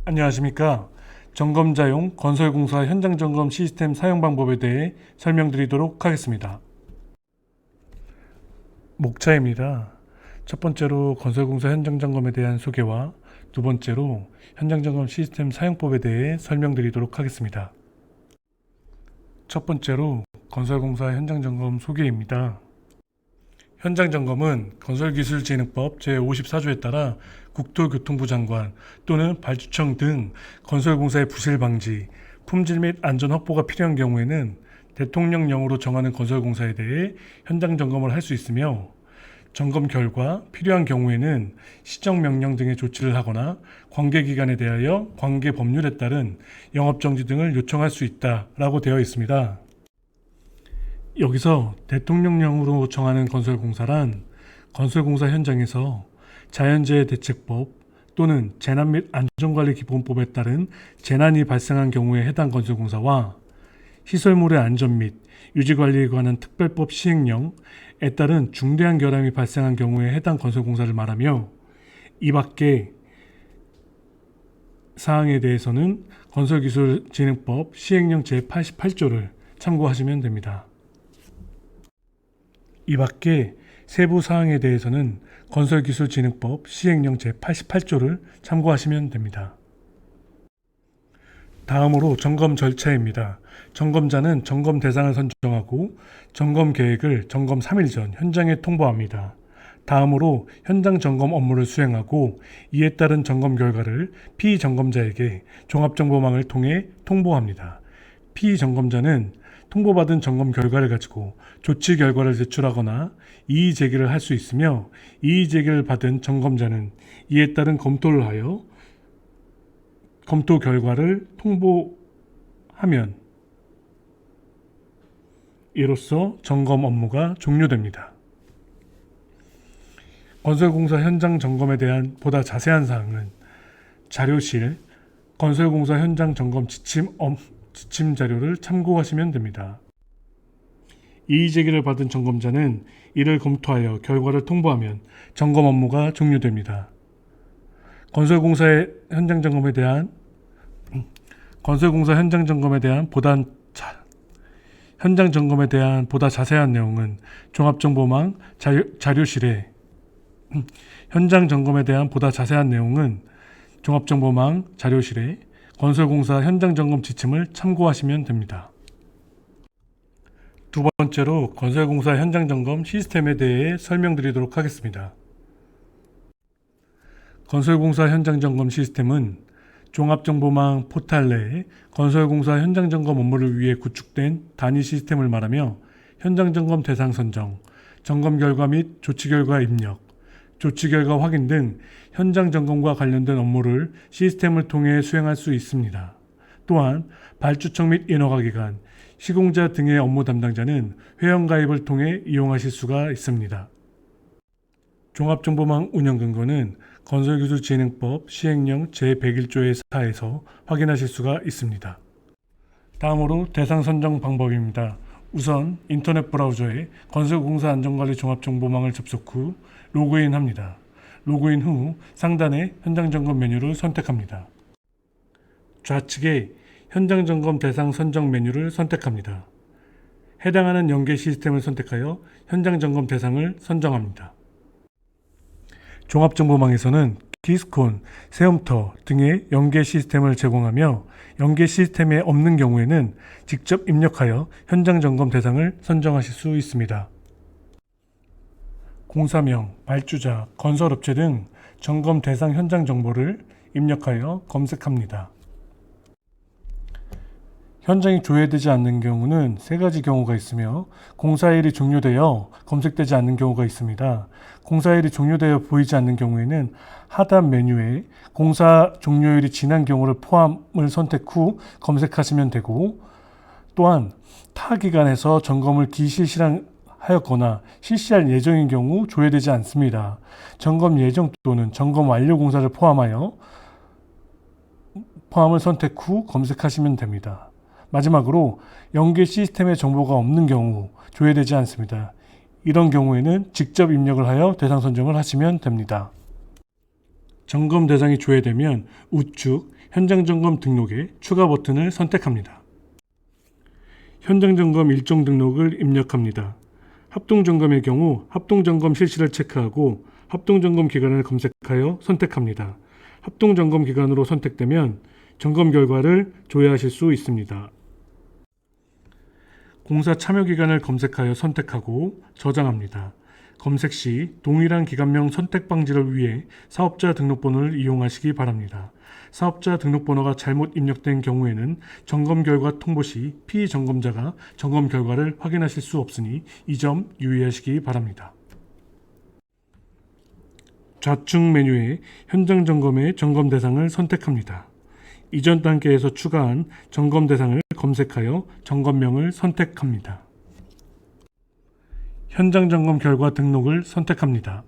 안녕하십니까. 점검자용 건설공사 현장점검 시스템 사용 방법에 대해 설명드리도록 하겠습니다. 목차입니다. 첫 번째로 건설공사 현장점검에 대한 소개와 두 번째로 현장점검 시스템 사용법에 대해 설명드리도록 하겠습니다. 첫 번째로 건설공사 현장점검 소개입니다. 현장점검은 건설기술진흥법 제54조에 따라 국토교통부 장관 또는 발주청 등 건설공사의 부실 방지, 품질 및 안전 확보가 필요한 경우에는 대통령령으로 정하는 건설공사에 대해 현장점검을 할 수 있으며 점검 결과 필요한 경우에는 시정명령 등의 조치를 하거나 관계기관에 대하여 관계법률에 따른 영업정지 등을 요청할 수 있다라고 되어 있습니다. 여기서 대통령령으로 정하는 건설공사란 건설공사 현장에서 자연재해 대책법 또는 재난 및 안전관리 기본법에 따른 재난이 발생한 경우에 해당 건설공사와 시설물의 안전 및 유지관리에 관한 특별법 시행령에 따른 중대한 결함이 발생한 경우에 해당 건설공사를 말하며 이 밖의 사항에 대해서는 건설기술진흥법 시행령 제88조를 참고하시면 됩니다. 이 밖에 세부 사항에 대해서는 건설기술진흥법 시행령 제88조를 참고하시면 됩니다. 다음으로 점검 절차입니다. 점검자는 점검 대상을 선정하고 점검 계획을 점검 3일 전 현장에 통보합니다. 다음으로 현장 점검 업무를 수행하고 이에 따른 점검 결과를 피점검자에게 종합정보망을 통해 통보합니다. 피점검자는 통보받은 점검 결과를 가지고 조치 결과를 제출하거나 이의 제기를 할 수 있으며 이의 제기를 받은 점검자는 이에 따른 검토를 하여 검토 결과를 통보하면 이로써 점검 업무가 종료됩니다. 건설공사 현장 점검에 대한 보다 자세한 사항은 자료실 건설공사 현장 점검 지침 자료를 참고하시면 됩니다. 이의 제기를 받은 점검자는 이를 검토하여 결과를 통보하면 점검 업무가 종료됩니다. 건설공사 현장 점검에 대한 보다 자세한 내용은 종합정보망 자료실에 현장 점검에 대한 보다 자세한 내용은 종합정보망 자료실에 건설공사 현장 점검 지침을 참고하시면 됩니다. 두 번째로 건설공사 현장 점검 시스템에 대해 설명드리도록 하겠습니다. 건설공사 현장 점검 시스템은 종합정보망 포탈 내에 건설공사 현장 점검 업무를 위해 구축된 단위 시스템을 말하며 현장 점검 대상 선정, 점검 결과 및 조치 결과 입력, 조치 결과 확인 등 현장 점검과 관련된 업무를 시스템을 통해 수행할 수 있습니다. 또한 발주청 및 인허가기관, 시공자 등의 업무 담당자는 회원가입을 통해 이용하실 수가 있습니다. 종합정보망 운영 근거는 건설기술진흥법 시행령 제101조의 4에서 확인하실 수가 있습니다. 다음으로 대상 선정 방법입니다. 우선 인터넷 브라우저에 건설공사 안전관리 종합정보망을 접속 후 로그인합니다. 로그인 후 상단의 현장점검 메뉴를 선택합니다. 좌측에 현장점검 대상 선정 메뉴를 선택합니다. 해당하는 연계 시스템을 선택하여 현장점검 대상을 선정합니다. 종합정보망에서는 키스콘, 세움터 등의 연계 시스템을 제공하며 연계 시스템에 없는 경우에는 직접 입력하여 현장점검 대상을 선정하실 수 있습니다. 공사명, 발주자, 건설업체 등 점검 대상 현장 정보를 입력하여 검색합니다. 현장이 조회되지 않는 경우는 세 가지 경우가 있으며 공사일이 종료되어 검색되지 않는 경우가 있습니다. 공사일이 종료되어 보이지 않는 경우에는 하단 메뉴에 공사 종료일이 지난 경우를 포함을 선택 후 검색하시면 되고, 또한 타 기관에서 점검을 기실시하였거나 실시할 예정인 경우 조회되지 않습니다. 점검 예정 또는 점검 완료 공사를 포함을 선택 후 검색하시면 됩니다. 마지막으로 연계 시스템의 정보가 없는 경우 조회되지 않습니다. 이런 경우에는 직접 입력을 하여 대상 선정을 하시면 됩니다. 점검 대상이 조회되면 우측 현장 점검 등록에 추가 버튼을 선택합니다. 현장 점검 일정 등록을 입력합니다. 합동 점검의 경우 합동 점검 실시를 체크하고 합동 점검 기간을 검색하여 선택합니다. 합동 점검 기간으로 선택되면 점검 결과를 조회하실 수 있습니다. 공사 참여 기간을 검색하여 선택하고 저장합니다. 검색 시 동일한 기관명 선택 방지를 위해 사업자 등록번호를 이용하시기 바랍니다. 사업자 등록번호가 잘못 입력된 경우에는 점검 결과 통보 시 피점검자가 점검 결과를 확인하실 수 없으니 이 점 유의하시기 바랍니다. 좌측 메뉴에 현장 점검의 점검 대상을 선택합니다. 이전 단계에서 추가한 점검 대상을 검색하여 점검명을 선택합니다. 현장 점검 결과 등록을 선택합니다.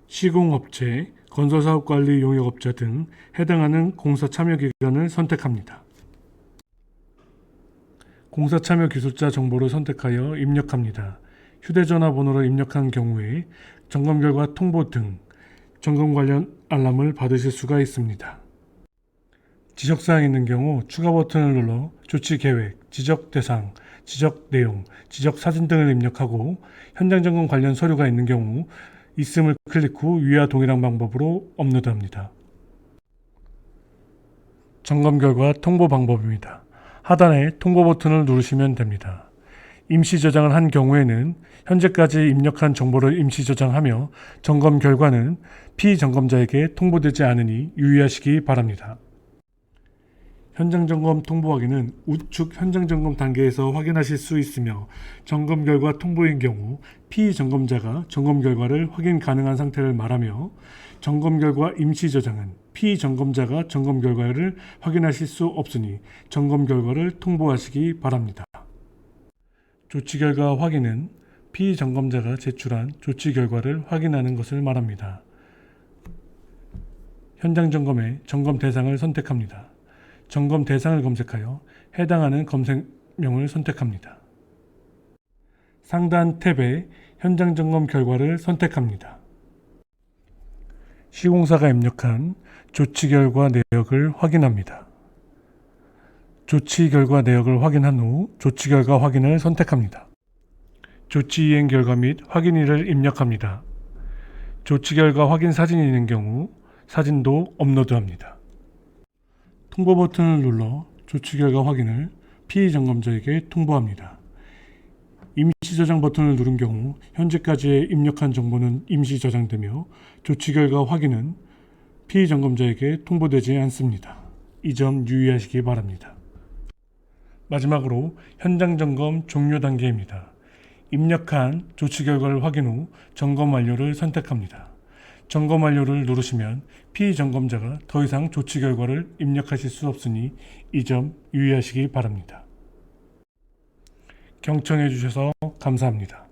시공업체, 건설사업관리 용역업자 등 해당하는 공사 참여 기간을 선택합니다. 공사 참여 기술자 정보를 선택하여 입력합니다. 휴대전화 번호를 입력한 경우에 점검 결과 통보 등 점검 관련 알람을 받으실 수가 있습니다. 지적사항이 있는 경우 추가 버튼을 눌러 조치 계획, 지적 대상, 지적 내용, 지적 사진 등을 입력하고 현장 점검 관련 서류가 있는 경우 있음을 클릭 후 위와 동일한 방법으로 업로드합니다. 점검 결과 통보 방법입니다. 하단에 통보 버튼을 누르시면 됩니다. 임시 저장을 한 경우에는 현재까지 입력한 정보를 임시 저장하며 점검 결과는 피점검자에게 통보되지 않으니 유의하시기 바랍니다. 현장 점검 통보 확인은 우측 현장 점검 단계에서 확인하실 수 있으며 점검 결과 통보인 경우 피점검자가 점검 결과를 확인 가능한 상태를 말하며 점검 결과 임시 저장은 피점검자가 점검 결과를 확인하실 수 없으니 점검 결과를 통보하시기 바랍니다. 조치 결과 확인은 피점검자가 제출한 조치 결과를 확인하는 것을 말합니다. 현장 점검의 점검 대상을 선택합니다. 점검 대상을 검색하여 해당하는 검색명을 선택합니다. 상단 탭에 현장 점검 결과를 선택합니다. 시공사가 입력한 조치 결과 내역을 확인합니다. 조치 결과 내역을 확인한 후 조치 결과 확인을 선택합니다. 조치 이행 결과 및 확인일을 입력합니다. 조치 결과 확인 사진이 있는 경우 사진도 업로드합니다. 통보 버튼을 눌러 조치 결과 확인을 피점검자에게 통보합니다. 임시 저장 버튼을 누른 경우 현재까지의 입력한 정보는 임시 저장되며 조치 결과 확인은 피점검자에게 통보되지 않습니다. 이 점 유의하시기 바랍니다. 마지막으로 현장 점검 종료 단계입니다. 입력한 조치 결과를 확인 후 점검 완료를 선택합니다. 점검 완료를 누르시면 피점검자가 더 이상 조치 결과를 입력하실 수 없으니 이 점 유의하시기 바랍니다. 경청해 주셔서 감사합니다.